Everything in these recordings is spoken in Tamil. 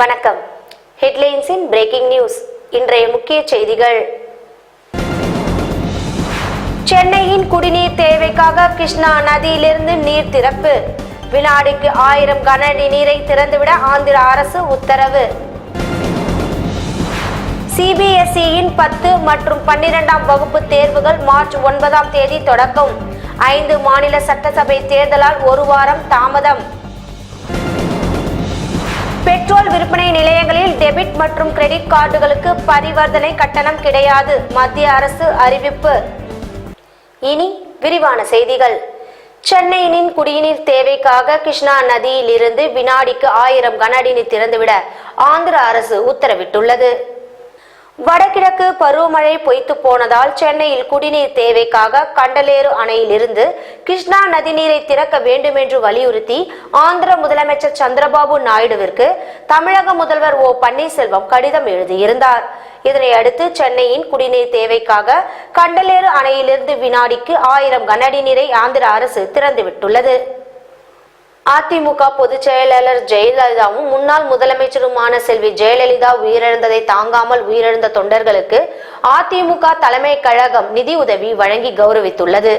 வணக்கம். ஹெட்லைன்ஸின் பிரேக்கிங் நியூஸ். இன்றைய முக்கிய செய்திகள். சென்னையின் குடிநீர் தேவைக்காக கிருஷ்ணா நதியிலிருந்து நீர் திறப்பு. வினாடிக்கு 1000 கன அடி நீரை திறந்துவிட ஆந்திர அரசு உத்தரவு. சிபிஎஸ்இயின் 10 மற்றும் 12ஆம் வகுப்பு தேர்வுகள் மார்ச் 9ஆம் தேதி தொடக்கம். 5 மாநில சட்டசபை தேர்தலால் ஒரு வாரம் தாமதம். பெட்ரோல் விற்பனை நிலையங்களில் டெபிட் மற்றும் கிரெடிட் கார்டுகளுக்கு பரிவர்த்தனை கட்டணம் கிடையாது, மத்திய அரசு அறிவிப்பு. இனி விரிவான செய்திகள். சென்னையின் குடிநீர் தேவைக்காக கிருஷ்ணா நதியிலிருந்து வினாடிக்கு 1000 கன அடி நீர் திறந்துவிட ஆந்திர அரசு உத்தரவிட்டுள்ளது. வடகிழக்கு பருவமழை பொய்த்து போனதால் சென்னையில் குடிநீர் தேவைக்காக கண்டலேறு அணையிலிருந்து கிருஷ்ணா நதி நீரை திறக்க வேண்டும் என்று வலியுறுத்தி ஆந்திர முதலமைச்சர் சந்திரபாபு நாயுடுவிற்கு தமிழக முதல்வர் ஓ பன்னீர்செல்வம் கடிதம் எழுதியிருந்தார். இதனை அடுத்து சென்னையின் குடிநீர் தேவைக்காக கண்டலேறு அணையிலிருந்து வினாடிக்கு 1000 கன அடி நீரை ஆந்திர அரசு திறந்துவிட்டுள்ளது. அதிமுக பொதுச் செயலாளர் ஜெயலலிதாவும் முன்னாள் முதலமைச்சருமான செல்வி ஜெயலலிதா உயிரிழந்ததை தாங்காமல் உயிரிழந்த தொண்டர்களுக்கு அதிமுக தலைமை கழகம் நிதி உதவி வழங்கி கௌரவித்துள்ளது.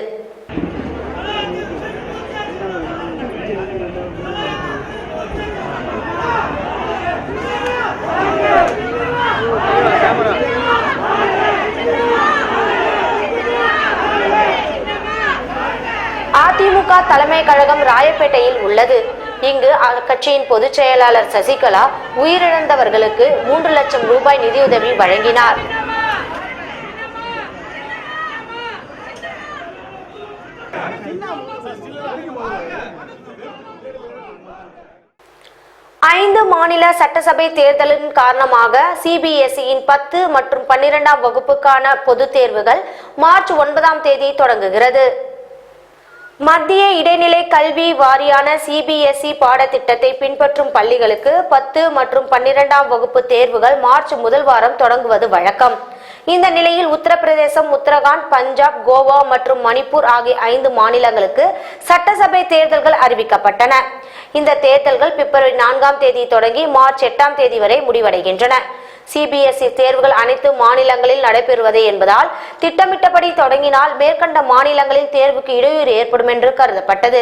அதிமுக தலைமை கழகம் ராயப்பேட்டையில் உள்ளது. இங்கு அக்கட்சியின் பொதுச் செயலாளர் சசிகலா உயிரிழந்தவர்களுக்கு 3 லட்சம் ரூபாய் நிதியுதவி வழங்கினார். ஐந்து மாநில சட்டசபை தேர்தலின் காரணமாக சிபிஎஸ்இயின் 10 மற்றும் 12ஆம் வகுப்புக்கான பொதுத் தேர்வுகள் மார்ச் 9ஆம் தேதி தொடங்குகிறது. மத்திய இடைநிலை கல்வி வாரியான சிபிஎஸ்இ பாடத்திட்டத்தை பின்பற்றும் பள்ளிகளுக்கு 10 மற்றும் 12ஆம் வகுப்பு தேர்வுகள் மார்ச் முதல் வாரம் தொடங்குவது வழக்கம். இந்த நிலையில் உத்தரப்பிரதேசம், உத்தரகாண்ட், பஞ்சாப், கோவா மற்றும் மணிப்பூர் ஆகிய 5 மாநிலங்களுக்கு சட்டசபை தேர்தல்கள் அறிவிக்கப்பட்டன. இந்த தேர்தல்கள் பிப்ரவரி 4ஆம் தேதி தொடங்கி மார்ச் 8ஆம் தேதி வரை முடிவடைகின்றன. சிபிஎஸ்இ தேர்வுகள் அனைத்து மாநிலங்களில் நடைபெறுவதே என்பதால் திட்டமிட்டபடி தொடங்கினால் மேற்கண்ட மாநிலங்களில் தேர்வுக்கு இடையூறு ஏற்படும் என்று கருதப்பட்டது.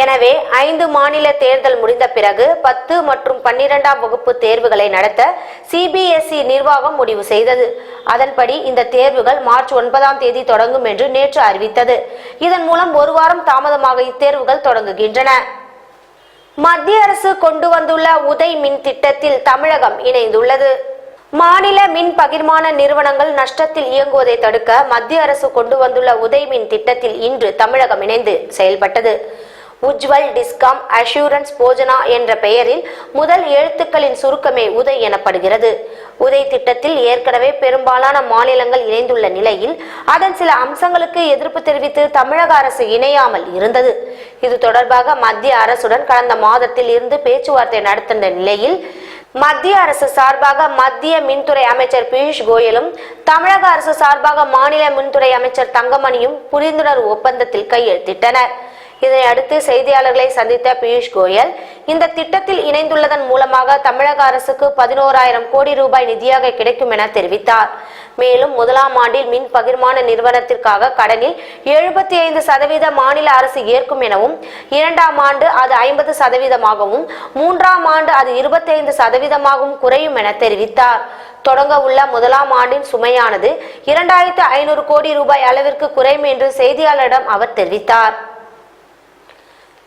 எனவே 5 மாநில தேர்தல் முடிந்த பிறகு 10 மற்றும் 12ஆம் வகுப்பு தேர்வுகளை நடத்த சிபிஎஸ்இ நிர்வாகம் முடிவு செய்தது. அதன்படி இந்த தேர்வுகள் மார்ச் 9ஆம் தேதி தொடங்கும் என்று நேற்று அறிவித்தது. இதன் மூலம் ஒரு வாரம் தாமதமாக இத்தேர்வுகள் தொடங்குகின்றன. மத்திய அரசு கொண்டு வந்துள்ள உதய் மின் திட்டத்தில் தமிழகம் இணைந்துள்ளது. மாநில மின் பகிர்மான நிறுவனங்கள் நஷ்டத்தில் இயங்குவதை தடுக்க மத்திய அரசு கொண்டு வந்துள்ள உதய் மின் திட்டத்தில் இன்று தமிழகம் இணைந்து செயல்பட்டது. உஜ்வல் டிஸ்காம் அஷூரன்ஸ் போஜனா என்ற பெயரில் முதல் எழுத்துக்களின் சுருக்கமே உதய் எனப்படுகிறது. உதய் திட்டத்தில் ஏற்கனவே பெரும்பாலான மாநிலங்கள் இணைந்துள்ள நிலையில் அதன் சில அம்சங்களுக்கு எதிர்ப்பு தெரிவித்து தமிழக அரசு இணையாமல் இருந்தது. இது தொடர்பாக மத்திய அரசுடன் கடந்த மாதத்தில் இருந்து பேச்சுவார்த்தை நடத்தின நிலையில் மத்திய அரசு சார்பாக மத்திய மின்துறை அமைச்சர் பியூஷ் கோயலும் தமிழக அரசு சார்பாக மாநில மின்துறை அமைச்சர் தங்கமணியும் புரிந்துணர்வு ஒப்பந்தத்தில் கையெழுத்திட்டனர். இதனை அடுத்து செய்தியாளர்களை சந்தித்த பியூஷ் கோயல் இந்த திட்டத்தில் இணைந்துள்ளதன் மூலமாக தமிழக அரசுக்கு 11,000 கோடி ரூபாய் நிதியாக கிடைக்கும் என தெரிவித்தார். மேலும் முதலாம் ஆண்டில் மின் பகிர்மான நிறுவனத்திற்காக கடனில் 75% மாநில அரசு ஏற்கும் எனவும், 2ஆம் ஆண்டு அது 50%ஆகவும், 3ஆம் ஆண்டு அது 25%ஆகவும் குறையும் என தெரிவித்தார். தொடங்க உள்ள முதலாம் ஆண்டின் சுமையானது 2,500 கோடி ரூபாய் அளவிற்கு குறையும் என்று செய்தியாளரிடம் அவர் தெரிவித்தார்.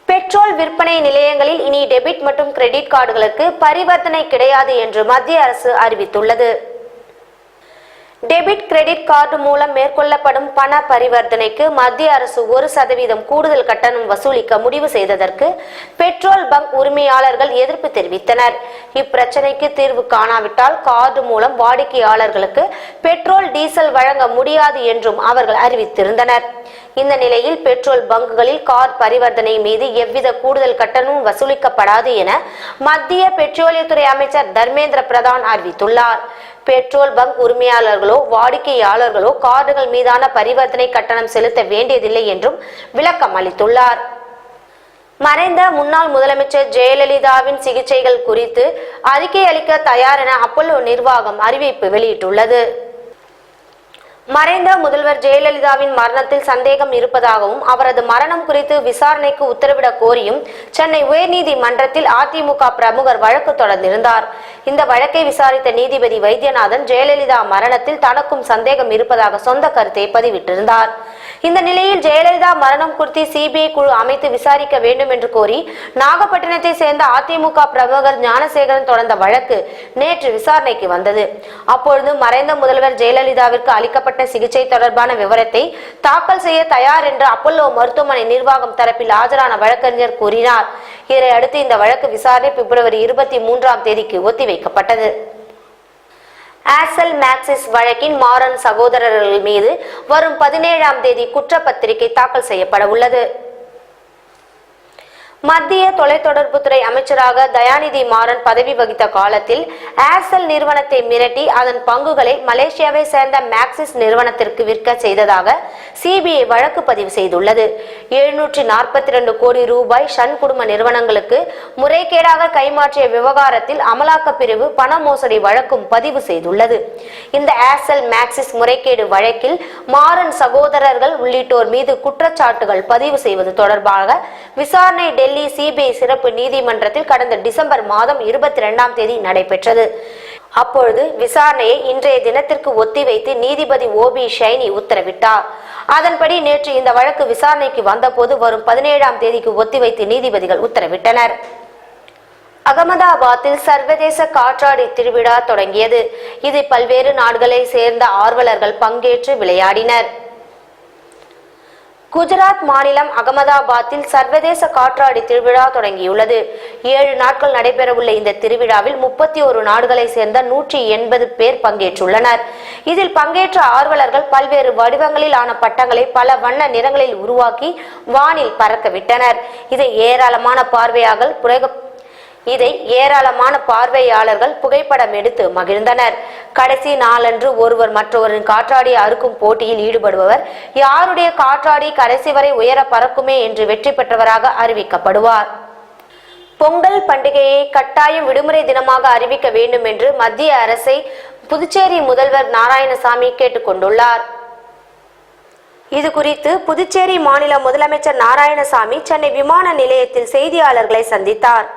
பெட்ரோல் விற்பனை நிலையங்களில் இனி டெபிட் மற்றும் கிரெடிட் கார்டுகளுக்கு பரிவர்த்தனை கிடையாது என்று மத்திய அரசு அறிவித்துள்ளது. டெபிட் கிரெடிட் கார்டு மூலம் மேற்கொள்ளப்படும் பண பரிவர்த்தனைக்கு மத்திய அரசு 1% கூடுதல் கட்டணம் வசூலிக்க முடிவு செய்ததற்கு பெட்ரோல் பங்க் உரிமையாளர்கள் எதிர்ப்பு தெரிவித்தனர். இப்பிரச்சனைக்கு தீர்வு காணாவிட்டால் கார்டு மூலம் வாடிக்கையாளர்களுக்கு பெட்ரோல், டீசல் வழங்க முடியாது என்றும் அவர்கள் அறிவித்திருந்தனர். இந்த நிலையில் பெட்ரோல் பங்குகளில் கார் பரிவர்த்தனை மீது எவ்வித கூடுதல் கட்டணமும் வசூலிக்கப்படாது என மத்திய பெட்ரோலியத்துறை அமைச்சர் தர்மேந்திர பிரதான் அறிவித்துள்ளார். பெட்ரோல் பங்க் உரிமையாளர்களோ வாடிக்கையாளர்களோ கார்டுகள் மீதான பரிவர்த்தனை கட்டணம் செலுத்த வேண்டியதில்லை என்றும் விளக்கம் அளித்துள்ளார். மறைந்த முன்னாள் முதலமைச்சர் ஜெயலலிதாவின் சிகிச்சைகள் குறித்து அறிக்கை அளிக்க தயார் என அப்பல்லோ நிர்வாகம் அறிவிப்பு வெளியிட்டுள்ளது. மறைந்த முதல்வர் ஜெயலலிதாவின் மரணத்தில் சந்தேகம் இருப்பதாகவும் அவரது மரணம் குறித்து விசாரணைக்கு உத்தரவிட கோரியும் சென்னை உயர்நீதிமன்றத்தில் அதிமுக பிரமுகர் வழக்கு தொடர்ந்திருந்தார். இந்த வழக்கை விசாரித்த நீதிபதி வைத்தியநாதன் ஜெயலலிதா மரணத்தில் தனக்கும் சந்தேகம் இருப்பதாக சொந்த கருத்தை பதிவிட்டிருந்தார். இந்த நிலையில் ஜெயலலிதா மரணம் குறித்து சிபிஐ குழு அமைத்து விசாரிக்க வேண்டும் என்று கோரி நாகப்பட்டினத்தை சேர்ந்த அதிமுக பிரமுகர் ஞானசேகரன் தொடர்ந்த வழக்கு நேற்று விசாரணைக்கு வந்தது. அப்பொழுது மறைந்த முதல்வர் ஜெயலலிதாவிற்கு அளிக்கப்பட்ட சிகிச்சை தொடர்பான விவரத்தை தாக்கல் செய்ய தயார் என்று அப்பல்லோ மருத்துவமனை நிர்வாகம் தரப்பில் ஆஜரான வழக்கறிஞர் கூறினார். இதையடுத்து இந்த வழக்கு விசாரணை பிப்ரவரி 23ஆம் தேதிக்கு ஒத்திவைக்கப்பட்டது. ஏர்செல் மேக்சிஸ் வழக்கின் மாறன் சகோதரர்கள் மீது வரும் 17ஆம் தேதி குற்றப்பத்திரிகை தாக்கல் செய்யப்பட உள்ளது. மத்திய தொலைத்தொடர்புத்துறை அமைச்சராக தயாநிதி மாறன் பதவி வகித்த காலத்தில் ஏர்செல் நிறுவனத்தை மிரட்டி அதன் பங்குகளை மலேசியாவை சேர்ந்த மேக்சிஸ் நிறுவனத்திற்கு விற்க செய்ததாக சிபிஐ வழக்கு பதிவு செய்துள்ளது. 742 கோடி ரூபாய் ஷன் குடும்ப நிறுவனங்களுக்கு முறைகேடாக கைமாற்றிய விவகாரத்தில் அமலாக்க பிரிவு பண மோசடி வழக்கும் பதிவு செய்துள்ளது. இந்த ஏர்செல் மேக்சிஸ் முறைகேடு வழக்கில் மாறன் சகோதரர்கள் உள்ளிட்டோர் மீது குற்றச்சாட்டுகள் பதிவு செய்வது தொடர்பாக விசாரணை டெல்லி சிபிஐ சிறப்பு நீதிமன்றத்தில் கடந்த டிசம்பர் மாதம் 22ஆம் தேதி நடைபெற்றது. அப்பொழுது விசாரணையை இன்றைய தினத்திற்கு ஒத்திவைத்து நீதிபதி ஓபி ஷைனி உத்தரவிட்டார். அதன்படி நேற்று இந்த வழக்கு விசாரணைக்கு வந்தபோது வரும் 17ஆம் தேதிக்கு ஒத்திவைத்து நீதிபதிகள் உத்தரவிட்டனர். அகமதாபாத்தில் சர்வதேச காற்றாடி திருவிழா தொடங்கியது. இதில் பல்வேறு நாடுகளை சேர்ந்த ஆர்வலர்கள் பங்கேற்று விளையாடினர். குஜராத் மாநிலம் அகமதாபாத்தில் சர்வதேச காற்றாடி திருவிழா தொடங்கியுள்ளது. 7 நாட்கள் நடைபெறவுள்ள இந்த திருவிழாவில் 31 நாடுகளை சேர்ந்த 180 பேர் பங்கேற்றுள்ளனர். இதில் பங்கேற்ற ஆர்வலர்கள் பல்வேறு வடிவங்களில் ஆன பட்டங்களை பல வண்ண நிறங்களில் உருவாக்கி வானில் பறக்கவிட்டனர். இதை ஏராளமான பார்வையாளர்கள் புகைப்படம் எடுத்து மகிழ்ந்தனர். கடைசி நாளன்று ஒருவர் மற்றவரின் காற்றாடி அறுக்கும் போட்டியில் ஈடுபடுபவர் யாருடைய காற்றாடி கடைசி வரை உயர பறக்குமே என்று வெற்றி பெற்றவராக அறிவிக்கப்படுவார். பொங்கல் பண்டிகையை கட்டாயம் விடுமுறை தினமாக அறிவிக்க வேண்டும் என்று மத்திய அரசை புதுச்சேரி முதல்வர் நாராயணசாமி கேட்டுக்கொண்டுள்ளார். இது குறித்து புதுச்சேரி மாநில முதலமைச்சர் நாராயணசாமி சென்னை விமான நிலையத்தில் செய்தியாளர்களை சந்தித்தார்.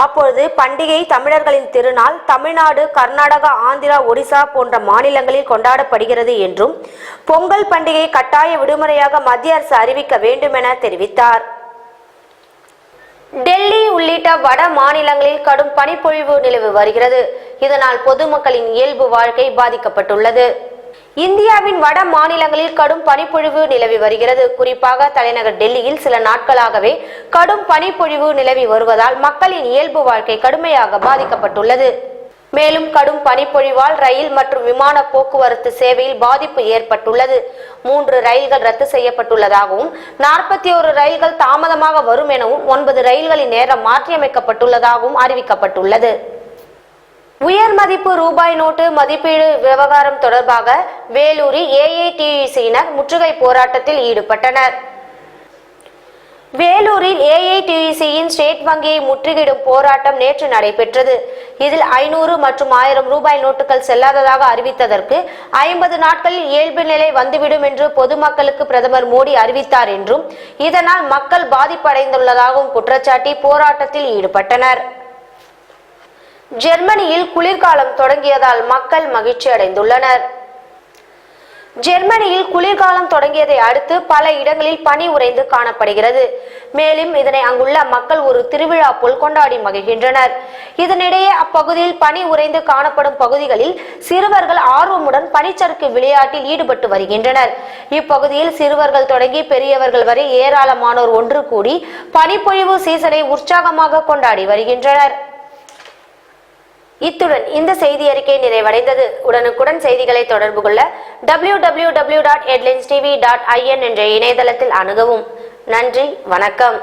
அப்பொழுது பண்டிகை தமிழர்களின் திருநாள் தமிழ்நாடு, கர்நாடகா, ஆந்திரா, ஒடிசா போன்ற மாநிலங்களில் கொண்டாடப்படுகிறது என்றும் பொங்கல் பண்டிகை கட்டாய விடுமுறையாக மத்திய அரசு அறிவிக்க வேண்டும் என தெரிவித்தார். டெல்லி உள்ளிட்ட வட மாநிலங்களில் கடும் பனிப்பொழிவு நிலவி வருகிறது. இதனால் பொதுமக்களின் இயல்பு வாழ்க்கை பாதிக்கப்பட்டுள்ளது. இந்தியாவின் வட மாநிலங்களில் கடும் பனிப்பொழிவு நிலவி வருகிறது. குறிப்பாக தலைநகர் டெல்லியில் சில நாட்களாகவே கடும் பனிப்பொழிவு நிலவி வருவதால் மக்களின் இயல்பு வாழ்க்கை கடுமையாக பாதிக்கப்பட்டுள்ளது. மேலும் கடும் பனிப்பொழிவால் ரயில் மற்றும் விமான போக்குவரத்து சேவையில் பாதிப்பு ஏற்பட்டுள்ளது. 3 ரயில்கள் ரத்து செய்யப்பட்டுள்ளதாகவும் 41 ரயில்கள் தாமதமாக வரும் எனவும் 9 ரயில்களின் நேரம் மாற்றியமைக்கப்பட்டுள்ளதாகவும் அறிவிக்கப்பட்டுள்ளது. உயர் மதிப்பு ரூபாய் நோட்டு மதிப்பீடு விவகாரம் தொடர்பாக வேலூரில் ஏஐடியுசியினர் முற்றுகை போராட்டத்தில் ஈடுபட்டனர். வேலூரில் ஏஐடியுசியின் ஸ்டேட் வங்கியை முற்றுகையிடும் போராட்டம் நேற்று நடைபெற்றது. இதில் 500 மற்றும் 1000 ரூபாய் நோட்டுகள் செல்லாததாக அறிவித்ததற்கு 50 நாட்களில் இயல்பு நிலை வந்துவிடும் என்று பொதுமக்களுக்கு பிரதமர் மோடி அறிவித்தார் என்றும் இதனால் மக்கள் பாதிப்படைந்துள்ளதாகவும் குற்றச்சாட்டி போராட்டத்தில் ஈடுபட்டனர். ஜெர்மனியில் குளிர்காலம் தொடங்கியதால் மக்கள் மகிழ்ச்சி அடைந்துள்ளனர். ஜெர்மனியில் குளிர்காலம் தொடங்கியதை அடுத்து பல இடங்களில் பனி உறைந்து காணப்படுகிறது. மேலும் இதனை அங்குள்ள மக்கள் ஒரு திருவிழா போல் கொண்டாடி மகிழ்கின்றனர். இதனிடையே அப்பகுதியில் பனி உறைந்து காணப்படும் பகுதிகளில் சிறுவர்கள் ஆர்வமுடன் பனிச்சறுக்கு விளையாட்டில் ஈடுபட்டு வருகின்றனர். இப்பகுதியில் சிறுவர்கள் தொடங்கி பெரியவர்கள் வரை ஏராளமானோர் ஒன்று கூடி பனிப்பொழிவு சீசனை உற்சாகமாக கொண்டாடி வருகின்றனர். இத்துடன் இந்த செய்தி அறிக்கை நிறைவடைந்தது. உடனுக்குடன் செய்திகளை தொடர்பு கொள்ள www.headlinestv.in என்ற இணையதளத்தில் அணுகவும். நன்றி, வணக்கம்.